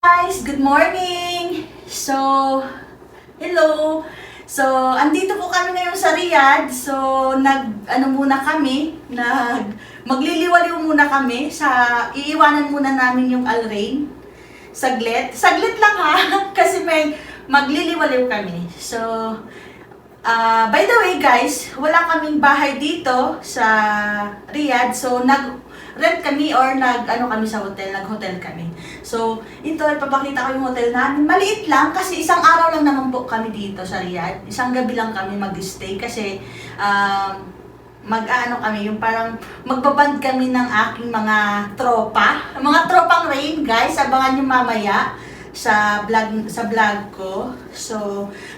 Guys, good morning! Hello! Andito po kami ngayon sa Riyadh. Magliliwaliw muna kami iiwanan muna namin yung Al Rain. Saglit lang ha, kasi may magliliwaliw kami. By the way guys, wala kaming bahay dito sa Riyadh. Nag-rent kami or nag-hotel kami. Ito, ipapakita ko yung hotel namin. Maliit lang kasi isang araw lang naman po kami dito sa Riyadh. Isang gabi lang kami mag-stay kasi yung parang magbaband kami ng aking mga tropa. Mga tropang Rain guys, abangan nyo mamaya sa vlog ko.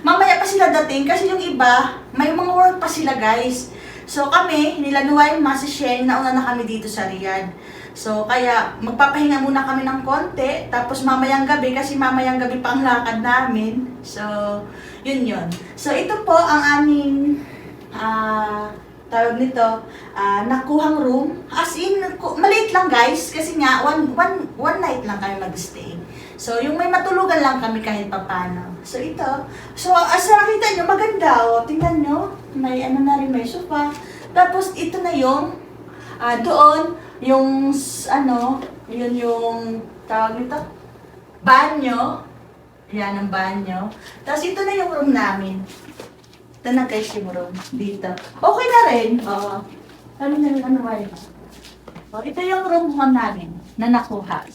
Mamaya pa sila dating kasi yung iba, may mga work pa sila guys. Kami, nila Nuaima, si Sheng, nauna na kami dito sa Riyadh. Kaya magpapahinga muna kami ng konti, tapos mamayang gabi, kasi mamayang gabi pa ang lakad namin. Yun. Ito po ang aming, tawag nito, nakuhang room. As in, maliit lang guys, kasi nga, one night lang kami mag-stay. Yung may matulugan lang kami kahit papano. Ito. As nakita nyo, maganda. Tingnan nyo, may may sofa. Tapos, ito na yung, doon, yung, yun yung, tawag nito, banyo. Yan ang banyo. Tapos, ito na yung room namin. Ito na guys yung room. Dito. Okay na rin. Ito yung room namin na nakuha.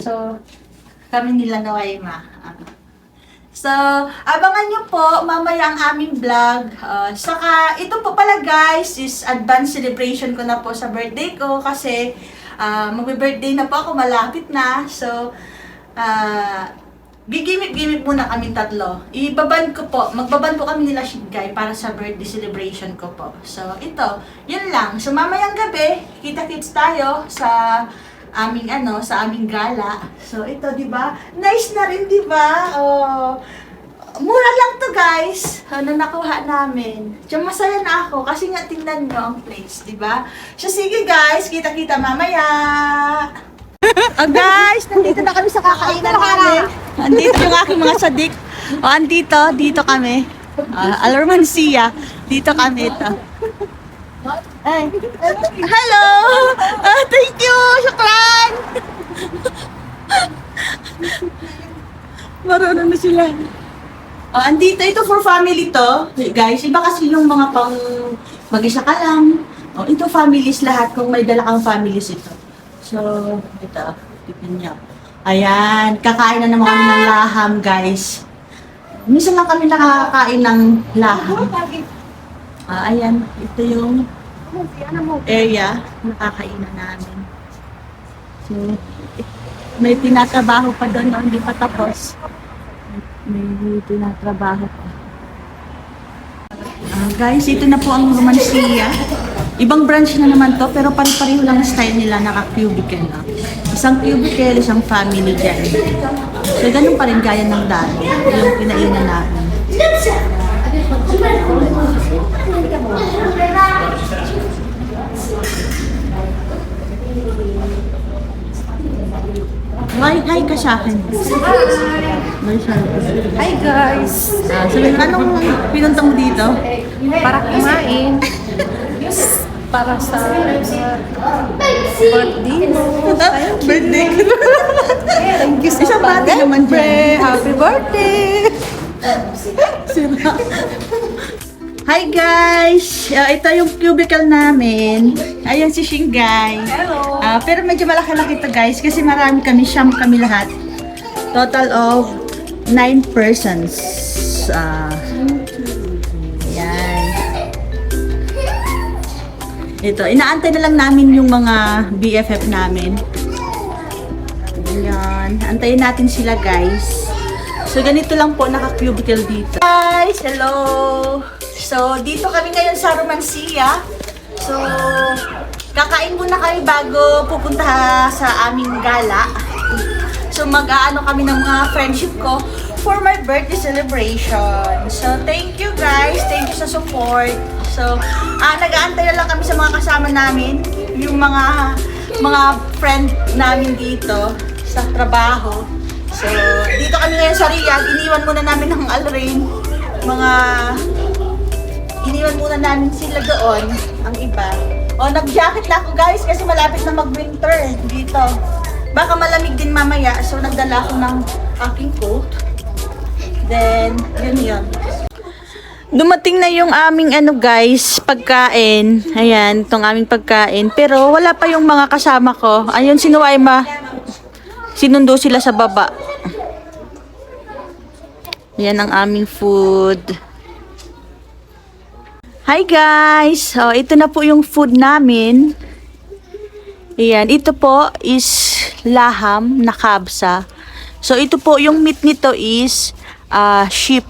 Kami nila Nuaima. Abangan nyo po mamaya ang aming vlog. Saka, ito po pala guys, is advance celebration ko na po sa birthday ko kasi magbe-birthday na po ako, malapit na. Gigimik muna kami tatlo. Magbaban po kami nila Shigay para sa birthday celebration ko po. Ito, yun lang. Mamayang gabi, kita-kits tayo sa aming gala. Ito, di ba? Nice na rin, di ba? Mura lang to, guys. Na nakuha namin. Masaya na ako kasi nga tingnan nyo ang place, di ba? Sige, guys. Kita-kita mamaya. Guys, nandito na kami sa kakainan namin. Andito yung aking mga sadik. Dito kami. Alarmancia. Dito kami ito. Ay. Hello! Thank you! Shukran! Marunong na sila. Andito, ito for family to. Guys, iba kasi yung mga pang mag-isa ka lang. Ito families lahat kung may dala kang families ito. Ito. Tignan niyo. Ayan. Kakain na naman kami ng laham, guys. Minsan lang kami nakakain ng laham. Ayan. Ito yung area nakakainan namin. May tinatrabaho pa doon, hindi pa tapos. May tinatrabaho pa. Guys, ito na po ang Romancia. Ibang branch na naman to, pero pare-pareho lang ang style nila, naka-cubicle na. Isang cubicle, isang family dyan. Ganun pa rin gaya ng dati, yung pinainan namin. Hi ka sa akin. Hi guys! Anong pinunta mo dito? Para kumain. Para sa birthday mo. Birthday ko. Thank you so Isang much. bati naman dyan. Happy birthday! Hi guys! Ito yung cubicle namin. Ayan si Shinggay. Hello! Pero medyo malaki-laki ito guys kasi marami kami, siyam kami lahat. Total of 9 persons. Ayan. Ito, inaantay na lang namin yung mga BFF namin. Ayan. Antayin natin sila guys. Ganito lang po naka-cubicle dito. Guys, hello! Dito kami ngayon sa Romancia. Kakain muna kami bago pupunta sa aming gala. Mag-aano kami ng mga friendship ko for my birthday celebration. Thank you guys. Thank you sa support. Nag-aantay na lang kami sa mga kasama namin. Yung mga friend namin dito sa trabaho. Dito dyan sa Riyadh, iniwan muna namin ng Al-Rain. Iniwan muna namin sila doon, ang iba. O, nag-jacket na ako guys kasi malapit na mag-winter dito. Baka malamig din mamaya, so nagdala ako ng aking coat. Then, yun. Dumating na yung aming guys, pagkain. Ayan, itong aming pagkain. Pero wala pa yung mga kasama ko. Ayun, si Nuwaima. Sinundo sila sa baba. Ayan ang aming food. Hi guys! So, ito na po yung food namin. Ayan, ito po is laham na kabsa. So, ito po, yung meat nito is sheep.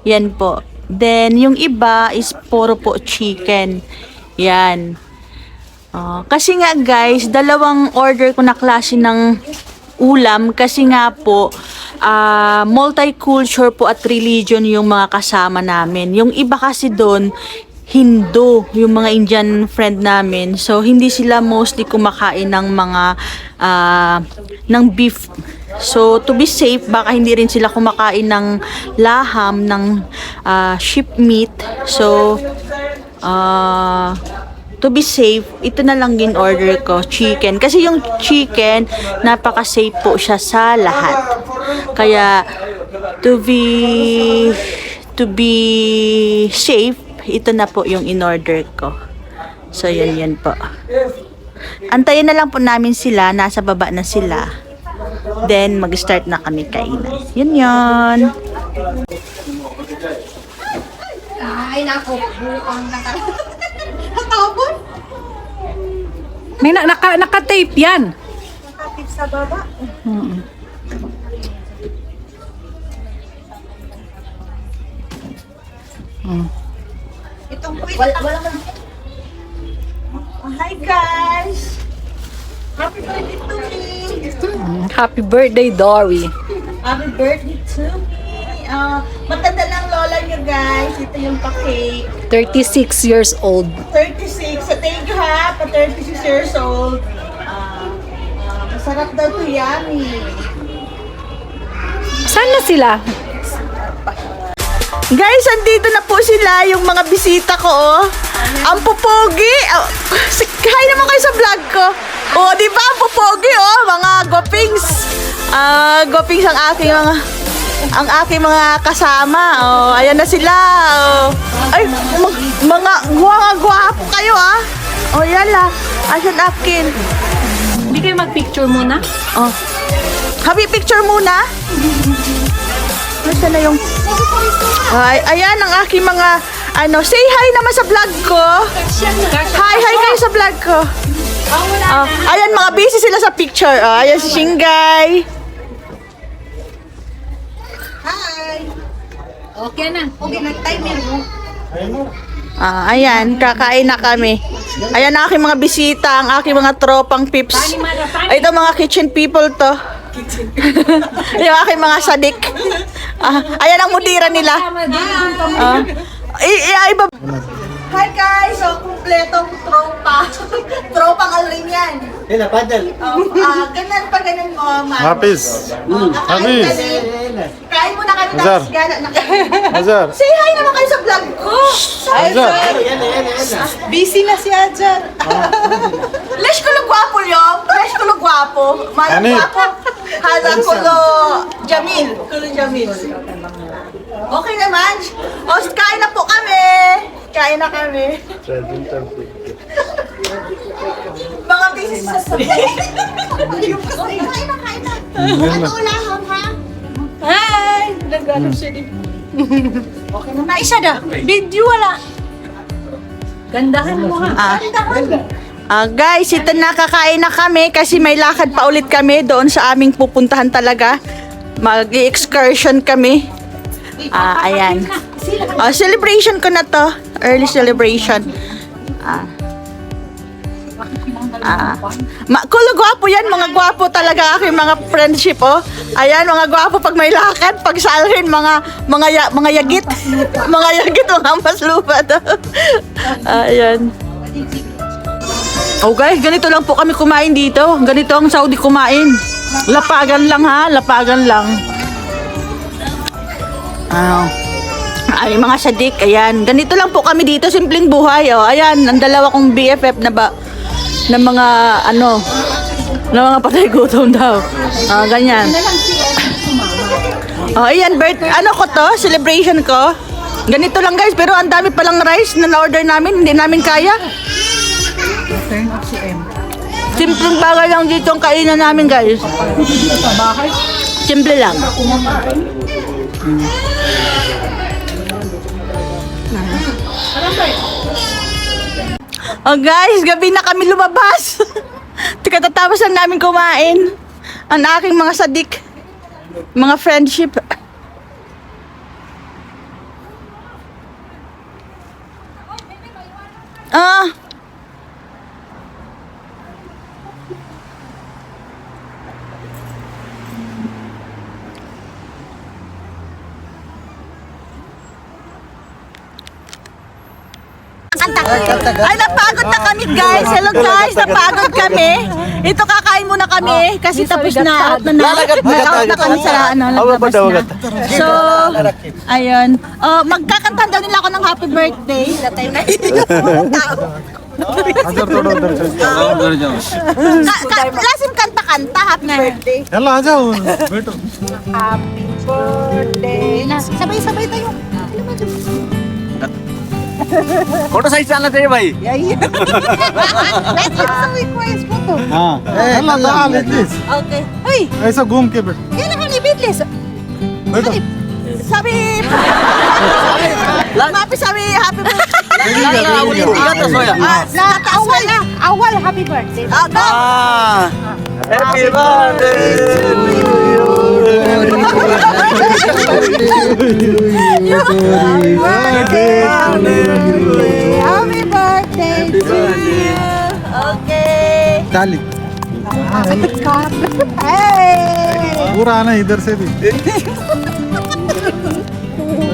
Yan po. Then, yung iba is puro po chicken. Yan. Kasi nga guys, dalawang order ko na klase ng ulam. Kasi nga po, multicultural po at religion yung mga kasama namin. Yung iba kasi doon, Hindu, yung mga Indian friend namin. So, hindi sila mostly kumakain ng mga ng beef. So, to be safe, baka hindi rin sila kumakain ng laham, ng sheep meat. So, to be safe, ito na lang din order ko, chicken. Kasi yung chicken, napaka-safe po siya sa lahat. Kaya, to be safe, ito na po yung in-order ko. So, yan po. Antayin na lang po namin sila. Nasa baba na sila. Then, mag-start na kami kainan. Yun. Ay, nako. Bukang nakatapon. May naka-tape yan. Naka-tape sa baba. Itong wala ka. Hi guys! Happy birthday to me! Happy birthday, Dory. Happy birthday to me! Matanda ng lola nyo guys. Ito yung pa-cake. 36 years old. 36. So thank you ha! Pa 36 years old. Masarap daw to, yummy. Saan na sila? Guys, andito na po sila, yung mga bisita ko, oh. Ang pupogi. Hi naman kayo sa vlog ko. Oh, di ba? Ang pupogi, oh. Mga gwapings. Gwapings ang aking mga kasama. Oh, ayan na sila. Oh. Ay, mga gwapo kayo, ah. Oh, yan la. Asan akin? Hindi kayo mag-picture muna? Oh. Happy picture muna. Nasaan na yung... Ay, ayan ang aking mga... say hi naman sa vlog ko. Hi kayo sa vlog ko. Ayan, mga busy sila sa picture. Ayan si Shinggay. Hi. Okay na. Okay, nag-timer mo. Ayan, kakain na kami. Ayan ang aking mga bisita, ang aking mga tropang pips. Ito mga kitchen people to. Yung aking mga sadik. Ayan ang mudira nila. Hi guys! So, kumpletong tropa. Tropang Al-Rain yan. Ganun mo, ma'am. Hafiz. Hafiz. Kain muna kami Azhar. tapos gana. Azhar. Say hi naman kayo sa vlog ko. Azhar. Busy na si Azhar. Lesh ko lang gwapo yung. Lesh ko lang gwapo. Malang Ano? gwapo. Halang kulo Jamil. Kulo Jamil. Okay naman. O, kain na po kami. Kain na kami. Mga busy sa sabi. Kain na. Ano ulaham, ha? Hi! Nagano siya din. Okay na. Naisa na. Video wala. Gandahan mo ha. Guys, ito nakakain na kami kasi may lakad pa ulit kami doon sa aming pupuntahan talaga. Mag-excursion kami. Ayan. Celebration ko na to. Early celebration. Kulo gwapo yan, mga gwapo talaga aking mga friendship, oh. Ayan, mga gwapo pag may lakad, pag sa Al-Rain, mga yagit. Mga yagit, mga maslupa to. Ayan. Oh guys, ganito lang po kami kumain dito. Ganito ang Saudi kumain. Lapagan lang ha, lapagan lang. Ay, mga sadik, ayan. Ganito lang po kami dito, simpleng buhay. Oh, ayan, ang dalawa kong BFF na ba, na mga, ano, na mga patay gutom daw. Ganyan. Oh, ayan, ano ko to, celebration ko. Ganito lang guys, pero ang dami palang rice na na-order namin, hindi namin kaya. Simpleng bagay lang dito ang kainan namin guys. Simple lang. Oh guys, gabi na kami lumabas. Katatapos lang namin kumain. Ang aking mga sadik, mga friendship. Ay, napagod na kami guys. Hello guys, napagod kami. Ito, kakain muna kami kasi tapos na out na kami sa naglabas na. So, ayun. Magkakanta daw nila ako ng happy birthday. अजर थोड़ा उधर चल Lasim kanta-kanta, happy birthday. चलो आ जाओ बैठो Happy birthday. Sabay-sabay tayo. Photo side चलना चाहिए भाई Let's have some request photo. हाँ चलो दाल इतनी Okay. Uy, ऐसा घूम के बैठ yan naman ibiglis. बैठो Sabi, Mapi sabi happy birthday. तो सोया Awal happy birthday. Happy birthday Happy birthday to you. Okay. ताली Hey. पूरा आना इधर से भी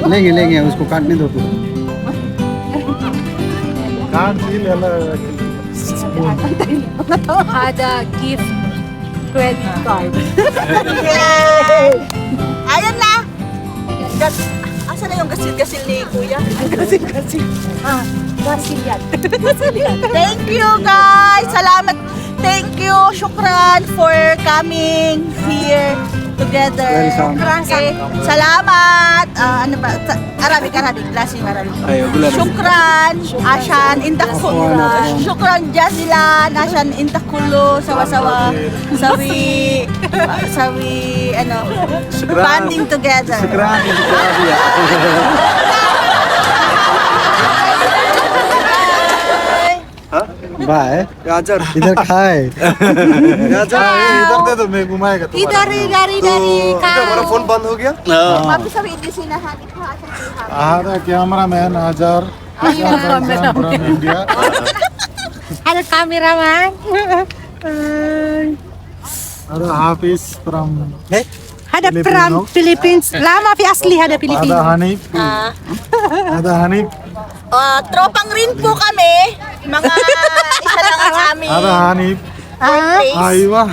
लेंगे लेंगे उसको काटने दो पूरा काट दी लेला Had a gift credit card. Yay! Ayan na. Asa na yung gasil-gasil ni Kuya? Gasil-gasil. Gasil yan. Thank you guys. Salamat. Thank you. Shukran for coming here together. Okay. Salamat. Ano ba? Arabic. Lasing Arabic. Shukran. Ashan intakulu. Shukran jazilan. Ashan intakulu. Sawa-sawa. Sawi. Ano? Banding together. बाय गाजर इधर खाए इधर दे दो मैं घुमाएगा तुम्हारा Dari. हमारा फोन बंद हो गया Mapi sabi hindi sinahani ko. हमारा कैमरा मैन अजर from India Ada cameraman. ada Hafiz from Ada Filipino. Philippines. Lama fi asli ada ada Hanif Tropang rin po kami. Mga isa lang ang aming ada Hanif birthdays. Aywa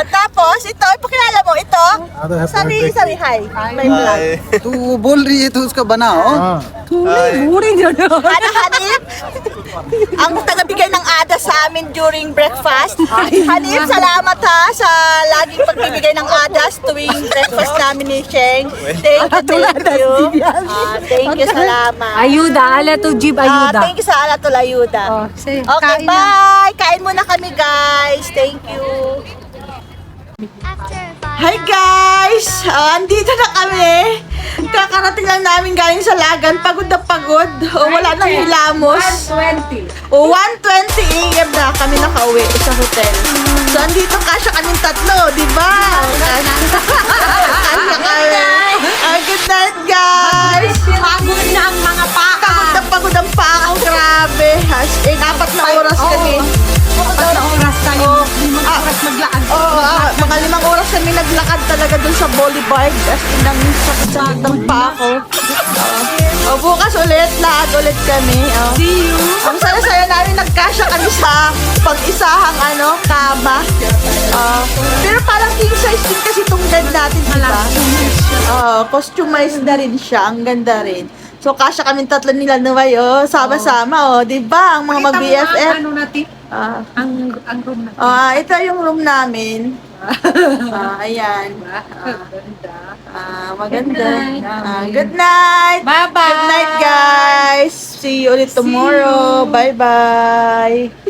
Tapos, ito, ipakilala mo, ito. ada Sabi, birthday hi. May vlog. तू बोल रही है तो उसका बनाओ हाँ Hana Hanif, ang tagabigay ng ada sa amin during breakfast. Hanif, salamat ha sa laging pagbibigay ng adas tuwing breakfast namin ni Sheng. Thank you. Thank you, salamat. Ayuda, ala to jeep ayuda. Thank you sa Alatul Ayuda. Sige, Okay, kain na. bye! Kain muna kami, guys. Thank you. Hi, guys! Andito na kami. Kakarating lang namin galing sa Lagan. Pagod na pagod. Wala nang hilamos. 20. 1:20 a.m. na kami nakauwi sa hotel. So, andito kasya kaming tatlo, di ba? Kasya kami. Good night, guys! Pagod na ang mga paka. Pagod ang paa ko, grabe. As in, 4 na oras kami. 4 na oras tayo. 5 oras maglaan. Mga 5 oras kami naglakad talaga dun sa Boulevard. As in, ang sakit-sakit ng paa ko. Bukas ulit, lahat ulit kami. See you. Ang saya-saya namin, nagkasya kami sa pag-isahang kama. Pero parang king size din kasi itong bed natin, diba? customized na rin siya. Ang ganda rin. So, kasya kami tatlo nila Nuway, oh. Sama-sama, oh. Diba? Ang mga mag-BFF. Ano natin? Ah. Ang room natin. Ito yung room namin. Ayan. Maganda. Good night. Bye-bye. Good night, guys. See you ulit tomorrow. Bye-bye.